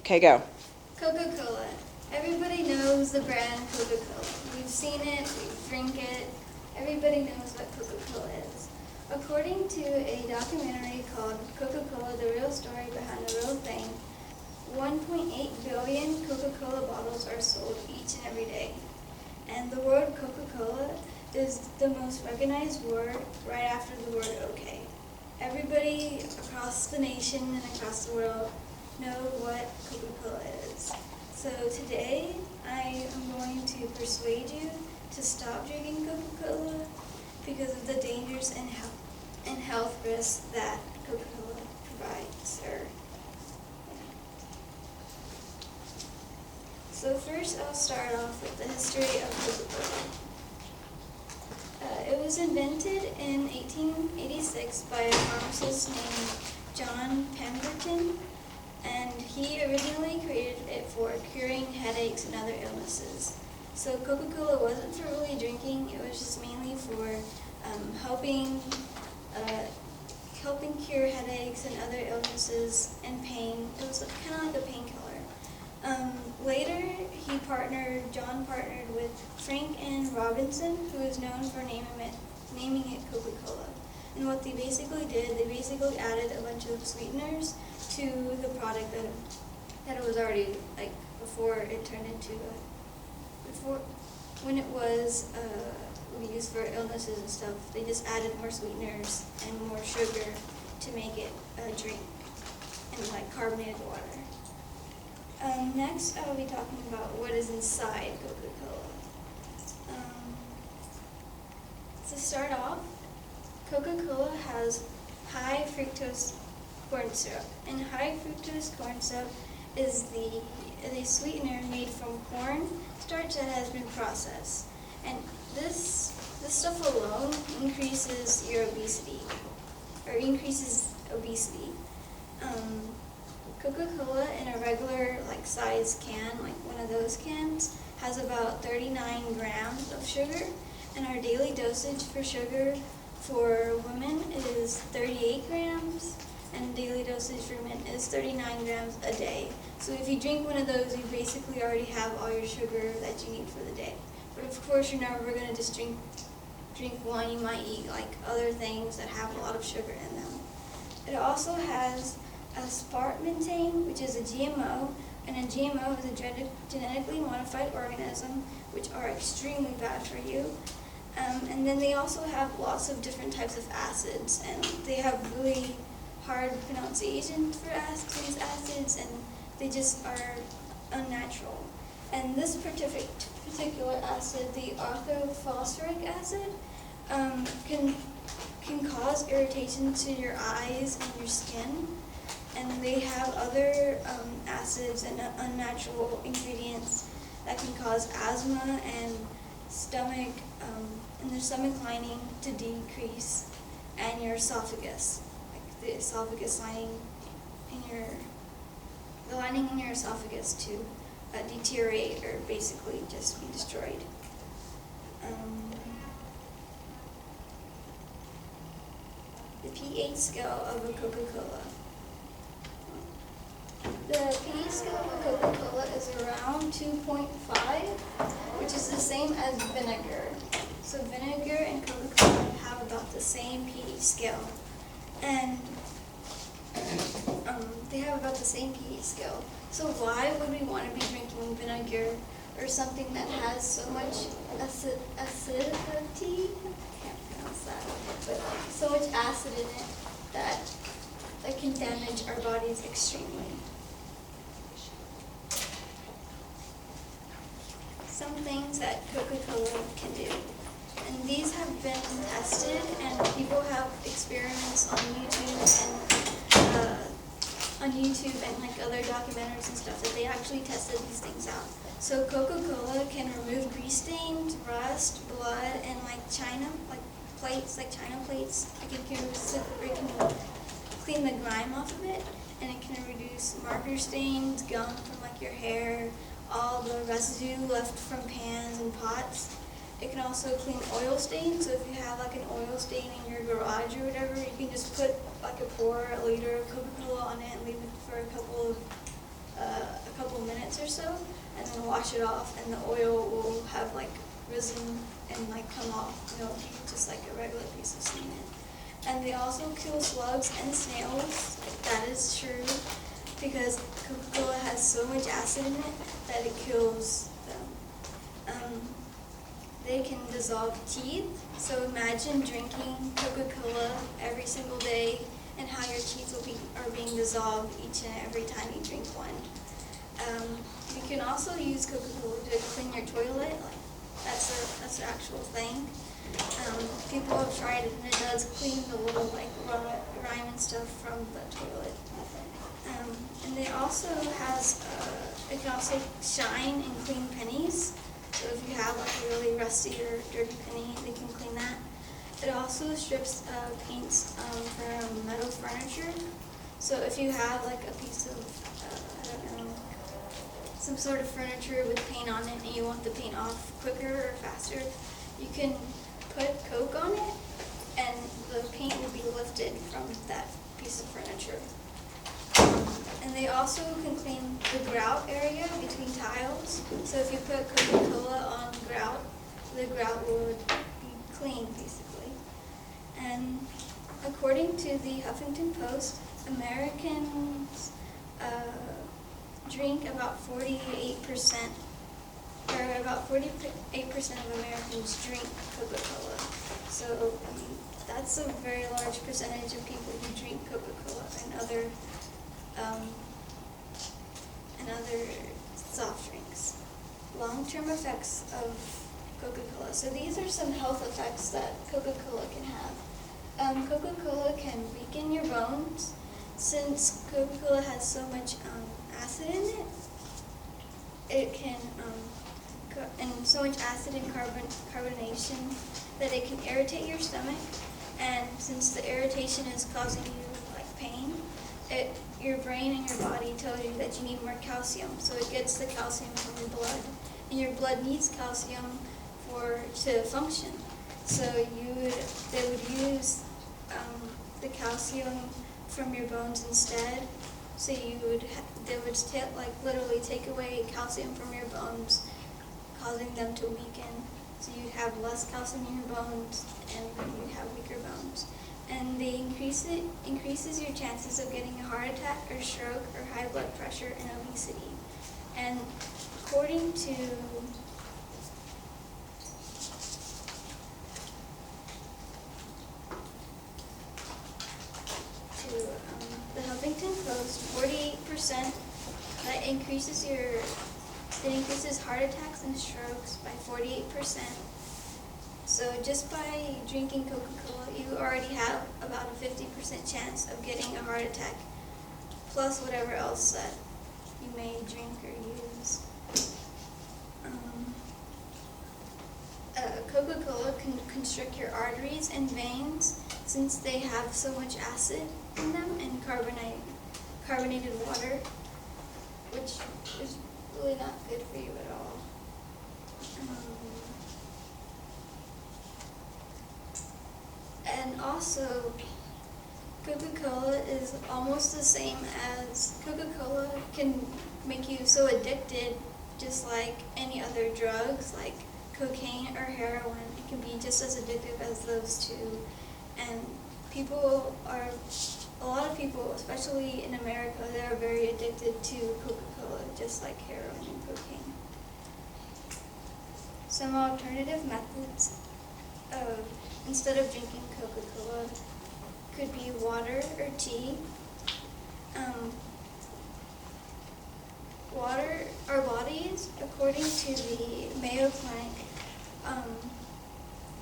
Okay, go. Coca-Cola. Everybody knows the brand Coca-Cola. We've seen it, we drink it. Everybody knows what Coca-Cola is. According to a documentary called Coca-Cola, The Real Story Behind the Real Thing, 1.8 billion Coca-Cola bottles are sold each and every day. And the word Coca-Cola is the most recognized word right after the word okay. Everybody across the nation and across the world know what Coca-Cola is. So today I am going to persuade you to stop drinking Coca-Cola because of the dangers and health risks that Coca-Cola provides. So first I'll start off with the history of Coca-Cola. It was invented in 1886 by a pharmacist named John Pemberton, and he originally created it for curing headaches and other illnesses. So Coca-Cola wasn't for really drinking, it was just mainly for helping cure headaches and other illnesses and pain. It was kind of like a painkiller. Later, John partnered with Frank and Robinson, who is known for naming it Coca-Cola. And what they basically did, they basically added a bunch of sweeteners to the product that it was already, like, before it turned into, when it was used for illnesses and stuff, they just added more sweeteners and more sugar to make it a drink, and like carbonated water. Next, I will be talking about what is inside Coca-Cola. To start off, Coca-Cola has high fructose corn syrup, and high fructose corn syrup is a sweetener made from corn starch that has been processed, and this stuff alone increases your obesity, or increases obesity. Coca-Cola in a regular size can, like one of those cans, has about 39 grams of sugar, and our daily dosage for sugar for women is 38 grams, and daily dosage for men is 39 grams a day. So if you drink one of those, you basically already have all your sugar that you need for the day. But of course, you're never going to just drink one. You might eat other things that have a lot of sugar in them. It also has aspartame, which is a GMO, and a GMO is a genetically modified organism, which are extremely bad for you. And then they also have lots of different types of acids, and they have really hard pronunciation for these acids, and they just are unnatural. And this particular acid, the orthophosphoric acid, can cause irritation to your eyes and your skin. And they have other acids and unnatural ingredients that can cause asthma and their stomach lining to decrease, and your esophagus, the esophagus lining the lining in your esophagus to deteriorate or basically just be destroyed. The pH scale of a Coca-Cola. The pH scale of a Coca-Cola is around 2.5, which is the same as vinegar. So vinegar and Coca-Cola have about the same pH scale, and they have about the same pH scale. So why would we want to be drinking vinegar or something that has so much acidity? I can't pronounce that, but so much acid in it that can damage our bodies extremely. Some things that Coca-Cola can do. And these have been tested, and people have experiments on YouTube and other documentaries and stuff that they actually tested these things out. So Coca-Cola can remove grease stains, rust, blood, and china plates. It can clean the grime off of it, and it can reduce marker stains, gum from your hair, all the residue left from pans and pots. It can also clean oil stains, so if you have an oil stain in your garage or whatever, you can just pour a liter of Coca-Cola on it and leave it for a couple of minutes or so, and then wash it off, and the oil will have like risen and like come off, just like a regular piece of cement. And they also kill slugs and snails. That is true, because Coca-Cola has so much acid in it that it kills them. They can dissolve teeth. So imagine drinking Coca-Cola every single day and how your teeth are being dissolved each and every time you drink one. You can also use Coca-Cola to clean your toilet. That's an actual thing. People have tried it, and it does clean the little grime and stuff from the toilet. And it also it can also shine and clean pennies. So if you have like a really rusty or dirty penny, they can clean that. It also strips paints from metal furniture. So if you have like a piece of, some sort of furniture with paint on it, and you want the paint off quicker or faster, you can put Coke on it, and the paint will be lifted from that piece of furniture. And they also can clean the grout area between tiles. So if you put Coca-Cola on grout, the grout would be clean, basically. And according to the Huffington Post, Americans drink about 48%, or about 48% of Americans drink Coca-Cola. So, that's a very large percentage of people who drink Coca-Cola and other soft drinks. Long-term effects of Coca-Cola. So these are some health effects that Coca-Cola can have. Coca-Cola can weaken your bones. Since Coca-Cola has so much acid in it, it can, and so much acid and carbonation that it can irritate your stomach. And since the irritation is causing you pain, your brain and your body tells you that you need more calcium, so it gets the calcium from your blood, and your blood needs calcium to function. So they would use the calcium from your bones instead. So they would literally take away calcium from your bones, causing them to weaken. So you have less calcium in your bones, and you have weaker bones. And they increases your chances of getting a heart attack or stroke or high blood pressure and obesity. And according to the Huffington Post, 48% that increases heart attacks and strokes by 48%. So just by drinking Coca-Cola, you already have about a 50% chance of getting a heart attack, plus whatever else that you may drink or use. Coca-Cola can constrict your arteries and veins since they have so much acid in them and carbonated water, which is really not good for you at all. And also, Coca-Cola is almost the same as Coca-Cola can make you so addicted, just like any other drugs, like cocaine or heroin. It can be just as addictive as those two. And a lot of people, especially in America, they are very addicted to Coca-Cola, just like heroin and cocaine. Some alternative methods of, instead of drinking Coca-Cola, could be water or tea. Our bodies, according to the Mayo Clinic,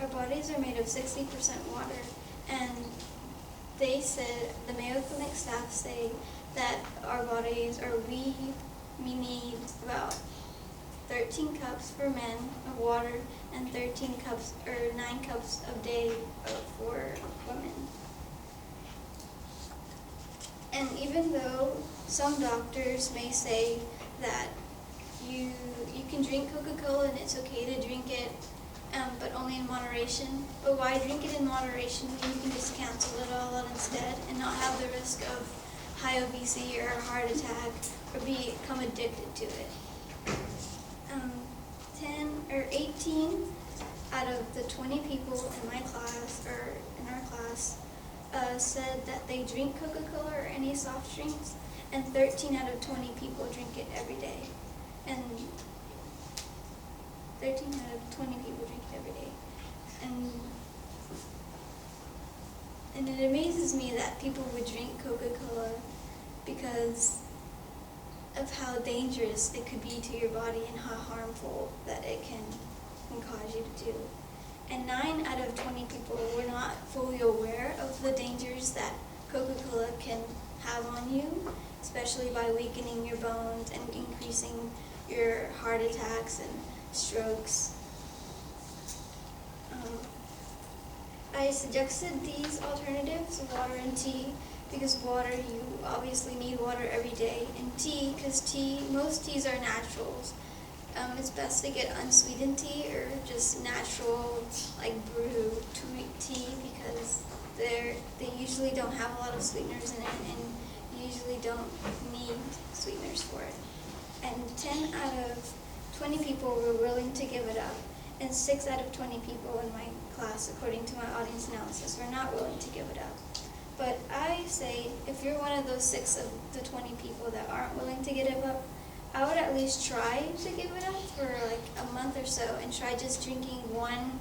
our bodies are made of 60% water, and the Mayo Clinic staff say that our bodies, we need about 13 cups for men of water and 9 cups a day for women. And even though some doctors may say that you can drink Coca-Cola and it's okay to drink it, but only in moderation, but why drink it in moderation when you can just cancel it all out instead and not have the risk of high obesity or a heart attack or become addicted to it. 18 out of the 20 people in my class, or in our class, said that they drink Coca-Cola or any soft drinks, and 13 out of 20 people drink it every day. And 13 out of 20 people drink it every day. And it amazes me that people would drink Coca-Cola because of how dangerous it could be to your body and how harmful that it can cause you to do. And 9 out of 20 people were not fully aware of the dangers that Coca-Cola can have on you, especially by weakening your bones and increasing your heart attacks and strokes. I suggested these alternatives, water and tea, because water, you obviously need water every day, and tea, because most teas are naturals. It's best to get unsweetened tea or just natural, like brew tea, because they usually don't have a lot of sweeteners in it, and you usually don't need sweeteners for it. And 10 out of 20 people were willing to give it up, and 6 out of 20 people in my class, according to my audience analysis, were not willing to give it up. But I say, if you're one of those 6 of the 20 people that aren't willing to give it up, I would at least try to give it up for like a month or so and try just drinking one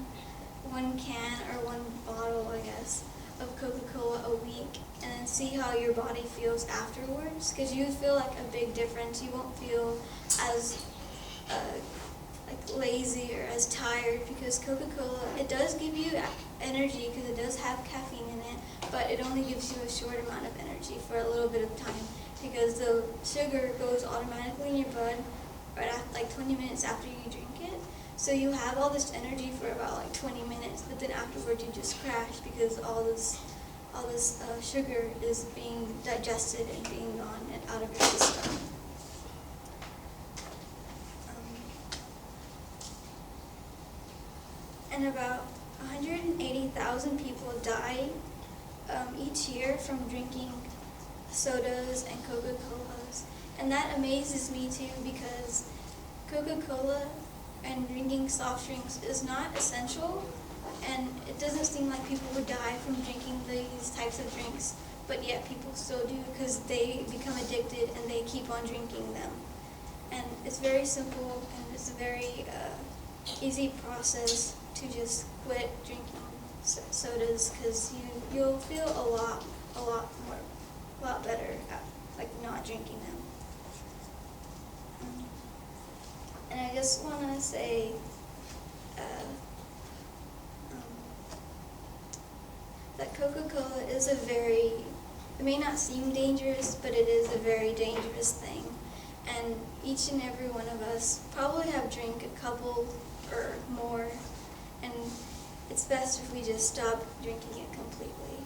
can or one bottle, I guess, of Coca-Cola a week, and then see how your body feels afterwards, because you feel like a big difference. You won't feel as like lazy or as tired, because Coca-Cola, it does give you energy because it does have caffeine in it, but it only gives you a short amount of energy for a little bit of time, because the sugar goes automatically in your blood right after, like 20 minutes after you drink it. So you have all this energy for about like 20 minutes, but then afterwards you just crash because all this sugar is being digested and being gone and out of your system. And about 180,000 people die each year from drinking sodas and Coca-Colas. And that amazes me too, because Coca-Cola and drinking soft drinks is not essential, and it doesn't seem like people would die from drinking these types of drinks, but yet people still do because they become addicted and they keep on drinking them. And it's very simple, and it's a very easy process to just quit drinking sodas, because you'll feel a lot better like not drinking them. And I just want to say that Coca-Cola is it may not seem dangerous, but it is a very dangerous thing. And each and every one of us probably have drank a couple or more, and it's best if we just stop drinking it completely.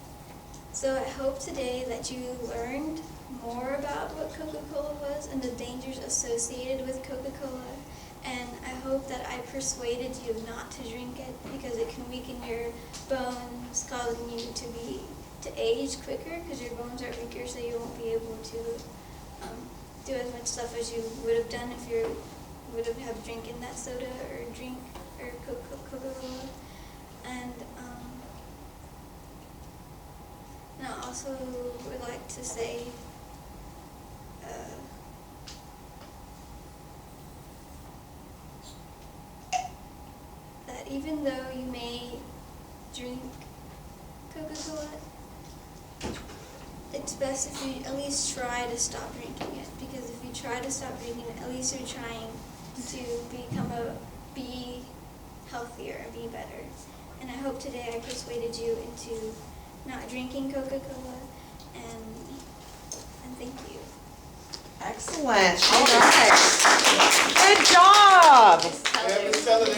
So I hope today that you learned more about what Coca-Cola was and the dangers associated with Coca-Cola, and I hope that I persuaded you not to drink it, because it can weaken your bones, causing you to age quicker, because your bones are weaker, so you won't be able to do as much stuff as you would have done if you would have drinking that soda or Coca-Cola. And I also would like to say that even though you may drink Coca-Cola, it's best if you at least try to stop drinking it, because if you try to stop drinking it, at least you're trying to be healthier and be better. And I hope today I persuaded you into not drinking Coca-Cola, and thank you. Excellent. All right. Good job. Yeah, Miss Ellen,